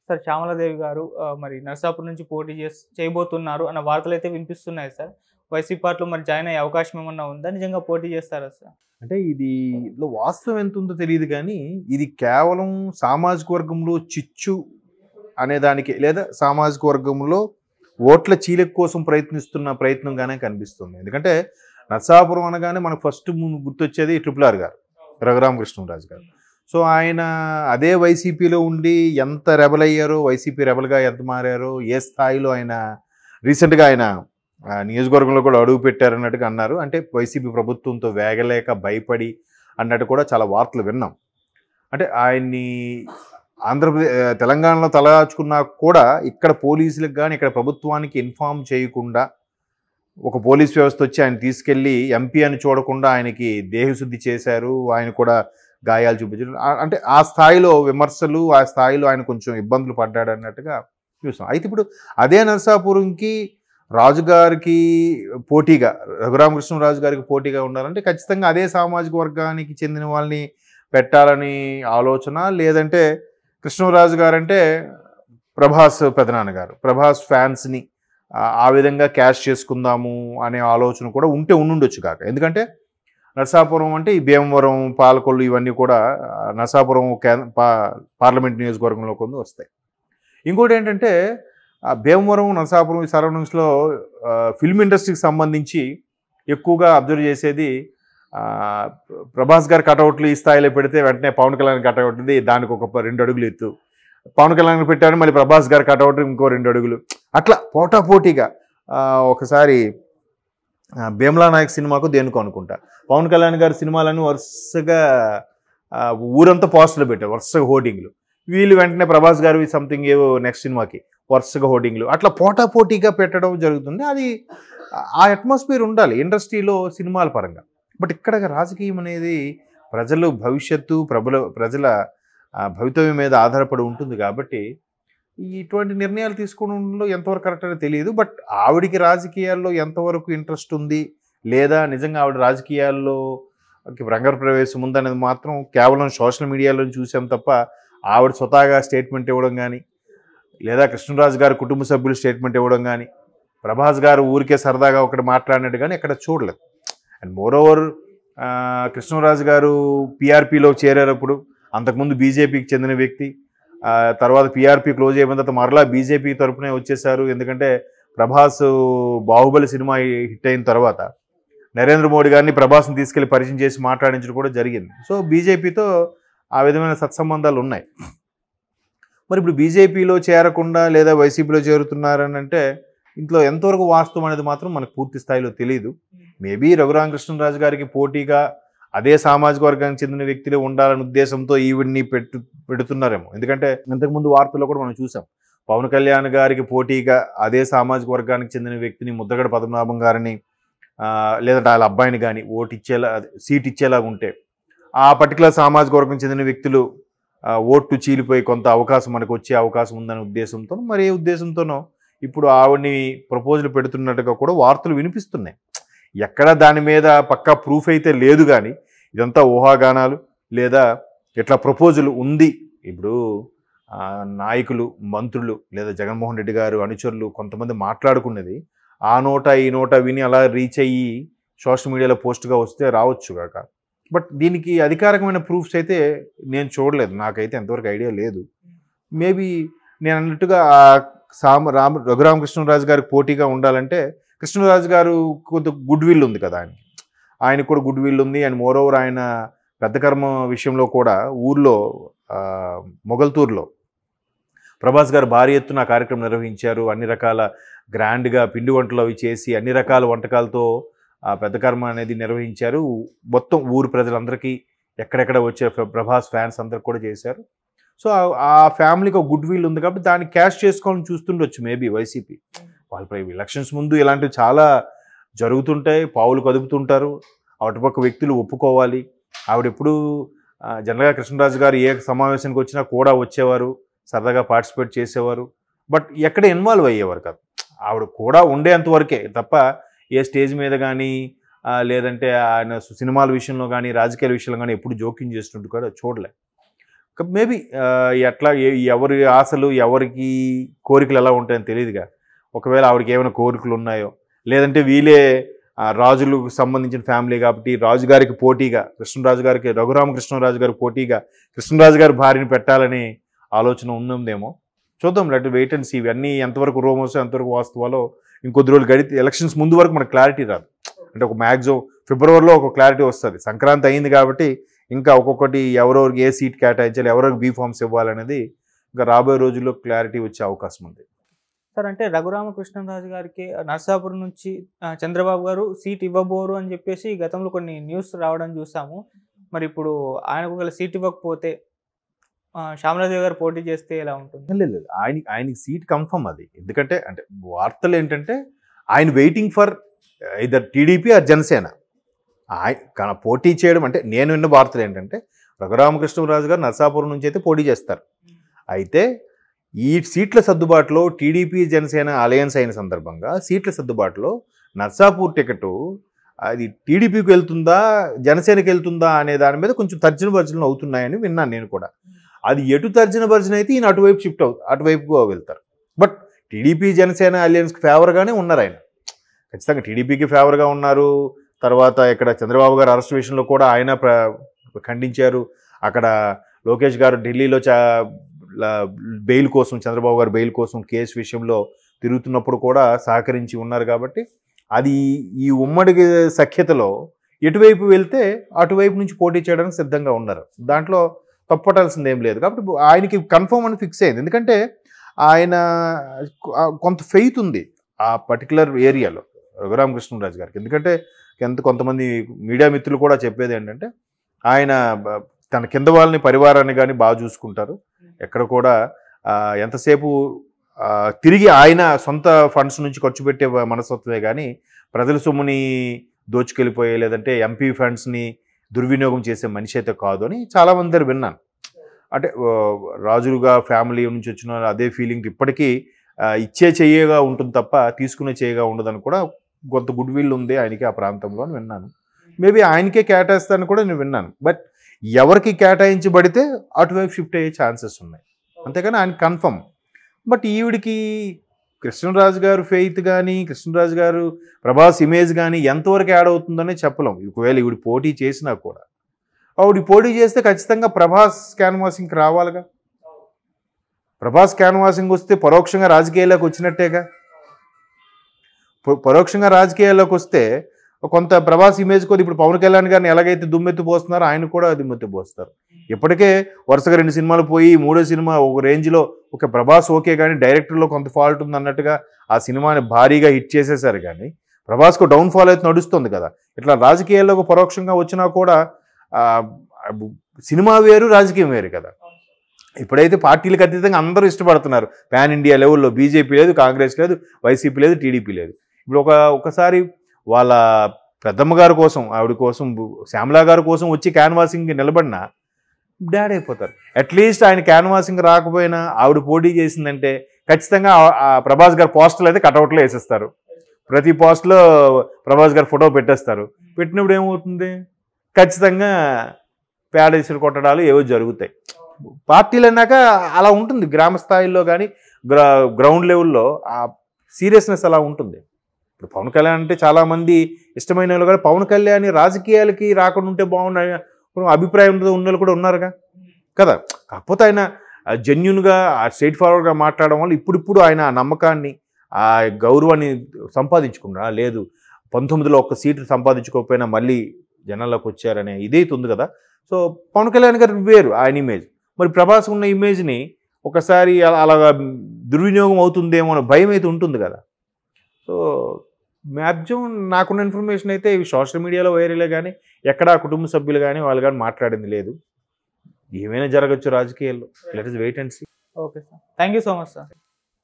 Sir Shyamala Devi గారు మరి నరసాపురం నుంచి పోటీ చేయబోతున్నారు అన్న వార్తలైతే వినిపిస్తున్నాయి సార్. వైసీపీ పార్టీలో మరి జాయిన్ అయ్యే అవకాశం ఏమన్నా ఉందా? నిజంగా పోటీ చేస్తారా సార్? అంటే ఇదిలో వాస్తవం ఎంత ఉందో తెలియదు కానీ, ఇది కేవలం సామాజిక వర్గంలో చిచ్చు అనే దానికి, లేదా సామాజిక వర్గంలో ఓట్ల చీలిక కోసం ప్రయత్నిస్తున్న ప్రయత్నంగానే కనిపిస్తుంది. ఎందుకంటే నరసాపురం అనగానే మనకు ఫస్ట్ గుర్తొచ్చేది RRR గారు, రఘురామకృష్ణరాజు గారు. సో ఆయన అదే వైసీపీలో ఉండి ఎంత రెబల్ అయ్యారో, వైసీపీ రెబల్గా ఎంత మారారో, ఏ స్థాయిలో ఆయన రీసెంట్గా ఆయన నియోజకవర్గంలో కూడా అడుగు పెట్టారన్నట్టుగా అన్నారు. అంటే వైసీపీ ప్రభుత్వంతో వేగలేక భయపడి అన్నట్టు కూడా చాలా వార్తలు విన్నాం. అంటే ఆయన్ని తెలంగాణలో తలదాచుకున్నా కూడా ఇక్కడ పోలీసులకు కానీ ఇక్కడ ప్రభుత్వానికి ఇన్ఫార్మ్ చేయకుండా ఒక పోలీస్ వ్యవస్థ వచ్చి ఆయన తీసుకెళ్ళి ఎంపీ అని చూడకుండా ఆయనకి దేహశుద్ధి చేశారు. ఆయన కూడా గాయాలు చూపించారు. అంటే ఆ స్థాయిలో విమర్శలు, ఆ స్థాయిలో ఆయన కొంచెం ఇబ్బందులు పడ్డాడు అన్నట్టుగా చూసాం. అయితే ఇప్పుడు అదే నరసాపురంకి రాజుగారికి పోటీగా, రఘురామకృష్ణరాజు గారికి పోటీగా ఉండాలంటే ఖచ్చితంగా అదే సామాజిక వర్గానికి చెందిన వాళ్ళని పెట్టాలని ఆలోచన. లేదంటే కృష్ణరాజు గారు అంటే ప్రభాస్ పెదనాన్న గారు, ప్రభాస్ ఫ్యాన్స్ని ఆ విధంగా క్యాష్ చేసుకుందాము అనే ఆలోచన కూడా ఉండుండొచ్చు కాక. ఎందుకంటే నరసాపురం అంటే ఈ భీమవరం, పాలకొల్లు ఇవన్నీ కూడా నరసాపురం పార్లమెంట్ నియోజకవర్గంలో కొన్ని వస్తాయి. ఇంకోటి ఏంటంటే భీమవరం, నరసాపురం ఈ సరౌండింగ్స్లో ఫిల్మ్ ఇండస్ట్రీకి సంబంధించి ఎక్కువగా అబ్జర్వ్ చేసేది, ప్రభాస్ గారి కటౌట్లు ఈ స్థాయిలో పెడితే వెంటనే పవన్ కళ్యాణ్ కటౌట్ ఉంది, దానికి ఒక 2 అడుగులు ఎత్తు, పవన్ కళ్యాణ్ పెట్టారు మళ్ళీ ప్రభాస్ గారి కటౌట్ ఇంకో 2 అడుగులు, అట్లా పోటాపోటీగా. ఒకసారి భీమ్లా నాయక్ సినిమాకు దేనికో అనుకుంటా పవన్ కళ్యాణ్ గారి సినిమాలను వరుసగా ఊరంతా పోస్టర్లు పెట్టారు, వరుసగా హోర్డింగ్లు. వీళ్ళు వెంటనే ప్రభాస్ గారు సంథింగ్ ఏవో నెక్స్ట్ సినిమాకి వరుసగా హోర్డింగ్లు, అట్లా పోటాపోటీగా పెట్టడం జరుగుతుంది. అది ఆ అట్మాస్ఫియర్ ఉండాలి ఇండస్ట్రీలో సినిమాల పరంగా. బట్ ఇక్కడ రాజకీయం అనేది ప్రజల భవిష్యత్తు, ప్రజల భవితవ్యం మీద ఆధారపడి ఉంటుంది కాబట్టి ఇటువంటి నిర్ణయాలు తీసుకోవడంలో ఎంతవరకు కరెక్ట్ అనేది తెలియదు. బట్ ఆవిడికి రాజకీయాల్లో ఎంతవరకు ఇంట్రెస్ట్ ఉంది, లేదా నిజంగా ఆవిడ రాజకీయాల్లో రంగ ప్రవేశం ఉందనేది మాత్రం కేవలం సోషల్ మీడియాలో చూసాం తప్ప, ఆవిడ స్వతహాగా స్టేట్మెంట్ ఇవ్వడం కానీ, లేదా కృష్ణరాజు గారి కుటుంబ సభ్యులు స్టేట్మెంట్ ఇవ్వడం కానీ, ప్రభాస్ గారు ఊరికే సరదాగా ఒకటి మాట్లాడినట్టు కానీ ఎక్కడ చూడలేదు. అండ్ మోరోవర్ కృష్ణరాజు గారు పీఆర్పీలో చేరేటప్పుడు అంతకుముందు బీజేపీకి చెందిన వ్యక్తి, తర్వాత పీఆర్పీ క్లోజ్ అయిపోయిన తర్వాత మరలా బీజేపీ తరఫునే వచ్చేసారు. ఎందుకంటే ప్రభాస్ బాహుబలి సినిమా హిట్ అయిన తర్వాత నరేంద్ర మోడీ గారిని ప్రభాస్ని తీసుకెళ్లి పరిచయం చేసి మాట్లాడించడం కూడా జరిగింది. సో బీజేపీతో ఆ విధమైన సత్సంబంధాలు ఉన్నాయి. మరి ఇప్పుడు బీజేపీలో చేరకుండా లేదా వైసీపీలో చేరుతున్నారని అంటే ఇంట్లో ఎంతవరకు వాస్తవం అనేది మాత్రం మనకు పూర్తి స్థాయిలో తెలియదు. మేబీ రఘురామకృష్ణరాజు గారికి పోటీగా అదే సామాజిక వర్గానికి చెందిన వ్యక్తులే ఉండాలనే ఉద్దేశంతో ఈవిడ్ని పెడుతున్నారేమో. ఎందుకంటే ఇంతకుముందు వార్తల్లో కూడా మనం చూసాం, పవన్ కళ్యాణ్ గారికి పోటీగా అదే సామాజిక వర్గానికి చెందిన వ్యక్తిని, ముద్దగడ పద్మనాభం గారిని లేదంటే వాళ్ళ అబ్బాయిని కానీ సీట్ ఇచ్చేలాగా ఉంటే ఆ పర్టికులర్ సామాజిక వర్గం చెందిన వ్యక్తులు ఓట్లు చీలిపోయి కొంత అవకాశం మనకు వచ్చే అవకాశం ఉందనే ఉద్దేశంతో, మరి ఏ ఉద్దేశంతోనో ఇప్పుడు ఆవిడ్ని ప్రపోజల్ పెడుతున్నట్టుగా కూడా వార్తలు వినిపిస్తున్నాయి. ఎక్కడ దాని మీద పక్కా ప్రూఫ్ అయితే లేదు కానీ ఇదంతా ఊహాగానాలు, లేదా ఇట్లా ప్రపోజల్ ఉంది. ఇప్పుడు నాయకులు, మంత్రులు లేదా జగన్మోహన్ రెడ్డి గారు అనుచరులు కొంతమంది మాట్లాడుకున్నది ఆ నోట ఈ నోట విని అలా రీచ్ అయ్యి సోషల్ మీడియాలో పోస్ట్గా వస్తే రావచ్చు కాక. బట్ దీనికి అధికారికమైన ప్రూఫ్స్ అయితే నేను చూడలేదు, నాకైతే ఎంతవరకు ఐడియా లేదు. మేబీ నేను అన్నట్టుగా రఘురామకృష్ణరాజు గారికి పోటీగా ఉండాలంటే కృష్ణరాజు గారు కొంత గుడ్ విల్ ఉంది కదా, ఆయనకు కూడా గుడ్ విల్ ఉంది. అండ్ మోరోవర్ ఆయన పెద్ద కర్మ విషయంలో కూడా ఊర్లో మొగల్తూరులో ప్రభాస్ గారు భారీ ఎత్తున కార్యక్రమం నిర్వహించారు. అన్ని రకాల గ్రాండ్గా పిండి వంటలు అవి చేసి అన్ని రకాల వంటకాలతో పెద్ద కర్మ అనేది నిర్వహించారు. మొత్తం ఊరు ప్రజలందరికీ ఎక్కడెక్కడ వచ్చే ప్రభాస్ ఫ్యాన్స్ అందరికి కూడా చేశారు. సో ఆ ఫ్యామిలీకి ఒక గుడ్ విల్ ఉంది కాబట్టి దాన్ని క్యాష్ చేసుకోవాలని చూస్తుండొచ్చు మేబీ వైసీపీ. వాళ్ళపై ఎలక్షన్స్ ముందు ఇలాంటివి చాలా జరుగుతుంటాయి, పావులు కదుపుతుంటారు. అటుపక్క వ్యక్తులు ఒప్పుకోవాలి. ఆవిడెప్పుడు జనరల్గా కృష్ణరాజు గారు ఏ సమావేశానికి వచ్చినా కూడా వచ్చేవారు, సరదాగా పార్టిసిపేట్ చేసేవారు. బట్ ఎక్కడ ఇన్వాల్వ్ అయ్యేవారు కాదు. ఆవిడ కూడా ఉండేంతవరకే తప్ప ఏ స్టేజ్ మీద కానీ లేదంటే ఆయన సినిమాల విషయంలో కానీ రాజకీయాల విషయంలో కానీ ఎప్పుడు జోక్యం చేస్తుంటూ కూడా చూడలే. మేబీ ఎట్లా ఎవరి ఆశలు ఎవరికి కోరికలు ఎలా ఉంటాయని తెలియదుగా. ఒకవేళ ఆవిడకి ఏమైనా కోరికలు ఉన్నాయో, లేదంటే వీళ్ళే రాజులకు సంబంధించిన ఫ్యామిలీ కాబట్టి రాజుగారికి పోటీగా కృష్ణరాజు గారికి, రఘురామకృష్ణరాజు గారికి పోటీగా కృష్ణరాజు గారి భార్యని పెట్టాలని ఆలోచన ఉందేమో. చూద్దాం, లెట్ వెయిట్ అండ్ సీ. ఇవన్నీ ఎంతవరకు రూమర్స్ ఎంతవరకు వాస్తవాలో ఇంకొద్ది రోజులు గడితే ఎలక్షన్స్ ముందు వరకు మనకు క్లారిటీ రాదు. అంటే ఒక మ్యాక్సిమం ఫిబ్రవరిలో ఒక క్లారిటీ వస్తుంది. సంక్రాంతి అయింది కాబట్టి ఇంకా ఒక్కొక్కటి ఎవరెవరికి ఏ సీట్ కేటాయించాలి, ఎవరెవరికి బీ ఫార్మ్స్ ఇవ్వాలనేది ఇంకా రాబోయే రోజుల్లో క్లారిటీ వచ్చే అవకాశం ఉంది. సార్, అంటే రఘురామకృష్ణరాజు గారికి నర్సాపురం నుంచి చంద్రబాబు గారు సీట్ ఇవ్వబోరు అని చెప్పేసి గతంలో కొన్ని న్యూస్ రావడం చూసాము. మరి ఇప్పుడు ఆయనకు ఒకవేళ సీట్ ఇవ్వకపోతే శ్యామలాదేవి గారు పోటీ చేస్తే ఎలా ఉంటుంది? లేదు, ఆయనకి సీట్ కన్ఫర్మ్ అది. ఎందుకంటే అంటే వార్తలు ఏంటంటే ఆయన waiting for either TDP or Janasena. ఆయన పోటీ చేయడం అంటే నేను విన్న వార్తలు ఏంటంటే రఘురామకృష్ణరాజు గారు నర్సాపురం నుంచి అయితే పోటీ చేస్తారు. అయితే ఈ సీట్ల సర్దుబాటులో టీడీపీ జనసేన అలయన్స్ అయిన సందర్భంగా సీట్ల సర్దుబాటులో నర్సాపూర్ టికెట్ అది టీడీపీకి వెళ్తుందా జనసేనకి వెళ్తుందా అనే దాని మీద కొంచెం తర్జన భర్జనలు అవుతున్నాయని విన్నాను నేను కూడా. అది ఎటు తర్జన భర్జన అయితే ఈయన అటువైపు షిఫ్ట్ అటువైపుగా వెళ్తారు. బట్ టీడీపీ జనసేన అలయన్స్కి ఫేవర్గానే ఉన్నారు ఆయన. ఖచ్చితంగా టీడీపీకి ఫేవర్గా ఉన్నారు. తర్వాత ఇక్కడ చంద్రబాబు గారు అరెస్ట్ విషయంలో కూడా ఆయన ఖండించారు. అక్కడ లోకేష్ గారు ఢిల్లీలో బెయిల్ కోసం, చంద్రబాబు గారు బెయిల్ కోసం కేసు విషయంలో తిరుగుతున్నప్పుడు కూడా సహకరించి ఉన్నారు. కాబట్టి అది ఈ ఉమ్మడి సఖ్యతలో ఎటువైపు వెళ్తే అటువైపు నుంచి పోటీ చేయడానికి సిద్ధంగా ఉన్నారు. దాంట్లో తప్పటాల్సింది ఏం లేదు. కాబట్టి ఆయనకి కన్ఫర్మ్ అని ఫిక్స్ అయింది. ఎందుకంటే ఆయన కొంత ఫెయిత్ ఉంది ఆ పర్టికులర్ ఏరియాలో రఘురామకృష్ణరాజు గారికి. ఎందుకంటే కొంతమంది మీడియా మిత్రులు కూడా చెప్పేది ఏంటంటే ఆయన తన కింద వాళ్ళని పరివారాన్ని కానీ బాగా చూసుకుంటారు. ఎక్కడ కూడా ఎంతసేపు తిరిగి ఆయన సొంత ఫండ్స్ నుంచి ఖర్చు పెట్టే మనస్తత్వమే కానీ ప్రజల సొమ్ముని దోచుకెళ్ళిపోయే లేదంటే ఎంపీ ఫండ్స్ని దుర్వినియోగం చేసే మనిషి అయితే కాదు అని చాలామంది దగ్గర విన్నాను. అంటే రాజులుగా ఫ్యామిలీ నుంచి వచ్చిన అదే ఫీలింగ్ ఇప్పటికీ ఇచ్చే చెయ్యగా ఉంటుంది తప్ప తీసుకునే చెయ్యగా ఉండదని కూడా కొంత గుడ్ విల్ ఉంది ఆయనకి ఆ ప్రాంతంలో అని విన్నాను. మేబీ ఆయనకే కేటాయిస్తానని కూడా నేను విన్నాను. బట్ ఎవరికి కేటాయించబడితే అటువైపు షిఫ్ట్ అయ్యే ఛాన్సెస్ ఉన్నాయి, అంతేకాని ఆయన కన్ఫర్మ్. బట్ ఈవిడికి కృష్ణరాజు గారు ఫెయిత్ కానీ కృష్ణరాజు గారు ప్రభాస్ ఇమేజ్ కానీ ఎంతవరకు యాడ్ అవుతుందనే చెప్పలేం. ఒకవేళ ఈవిడ పోటీ చేసినా కూడా ఆవిడ పోటీ చేస్తే ఖచ్చితంగా ప్రభాస్ క్యాన్వాసింగ్కి రావాలిగా. ప్రభాస్ క్యాన్వాసింగ్ వస్తే పరోక్షంగా రాజకీయాల్లోకి వచ్చినట్టేగా. పరోక్షంగా రాజకీయాల్లోకి వస్తే కొంత ప్రభాస్ ఇమేజ్ కొద్ది ఇప్పుడు పవన్ కళ్యాణ్ గారిని ఎలాగైతే దుమ్మెత్తి పోస్తున్నారో ఆయన కూడా దుమ్మెత్తి పోస్తారు. ఇప్పటికే వరుసగా 2 సినిమాలు పోయి 3వ సినిమా ఒక రేంజ్లో ఒక ప్రభాస్ ఓకే కానీ డైరెక్టర్లో కొంత ఫాల్ట్ ఉంది అన్నట్టుగా ఆ సినిమాని భారీగా హిట్ చేసేసారు. కానీ ప్రభాస్కు డౌన్ఫాల్ అయితే నడుస్తుంది కదా. ఇట్లా రాజకీయాల్లోకి పరోక్షంగా వచ్చినా కూడా సినిమా వేరు రాజకీయం వేరు కదా. ఇప్పుడైతే పార్టీలకు అతీతంగా అందరూ ఇష్టపడుతున్నారు. పాన్ ఇండియా లెవెల్లో బీజేపీ లేదు, కాంగ్రెస్ లేదు, వైసీపీ లేదు, టీడీపీ లేదు. ఇప్పుడు ఒకసారి వాళ్ళ పెద్దమ్మ గారి కోసం ఆవిడ కోసం శ్యామలా గారి కోసం వచ్చి క్యాన్వాసింగ్ నిలబడినా డాడ్ అయిపోతారు. అట్లీస్ట్ ఆయన క్యాన్వాసింగ్ రాకపోయినా ఆవిడ పోటీ చేసిందంటే ఖచ్చితంగా ప్రభాస్ గారు పోస్టర్లు అయితే కటౌట్లో వేసేస్తారు. ప్రతి పోస్ట్లో ప్రభాస్ గారు ఫోటో పెట్టేస్తారు. పెట్టినప్పుడు ఏమవుతుంది, ఖచ్చితంగా పేడేసులు కొట్టడాలు ఏవో జరుగుతాయి. పార్టీలు అన్నాక అలా ఉంటుంది. గ్రామ స్థాయిలో కానీ గ్రౌండ్ లెవెల్లో ఆ సీరియస్నెస్ అలా ఉంటుంది. ఇప్పుడు పవన్ కళ్యాణ్ అంటే చాలామంది ఇష్టమైన వాళ్ళు కూడా పవన్ కళ్యాణ్ రాజకీయాలకి రాకుండా ఉంటే బాగున్నాయి అభిప్రాయంతో ఉన్న వాళ్ళు కూడా ఉన్నారుగా కదా. కాకపోతే ఆయన జెన్యున్గా స్ట్రైట్ ఫార్వర్డ్గా మాట్లాడడం వల్ల ఇప్పుడిప్పుడు ఆయన ఆ నమ్మకాన్ని ఆ గౌరవాన్ని సంపాదించుకున్నా. లేదు 19లో ఒక్క సీటు సంపాదించుకోకపోయినా మళ్ళీ జనాల్లోకి వచ్చారనే ఇదైతే ఉంది కదా. సో పవన్ కళ్యాణ్ గారు వేరు ఆయన ఇమేజ్. మరి ప్రభాస్ ఉన్న ఇమేజ్ని ఒకసారి అలాగా దుర్వినియోగం అవుతుందేమో అనే భయం అయితే ఉంటుంది కదా. సో మ్యాక్సిమం నాకున్న ఇన్ఫర్మేషన్ అయితే ఇవి సోషల్ మీడియాలో వైరలే కానీ ఎక్కడా కుటుంబ సభ్యులు కానీ వాళ్ళు కానీ మాట్లాడింది లేదు. ఏమైనా జరగచ్చు రాజకీయాల్లో. Let us wait and see. Okay sir, thank you so much sir.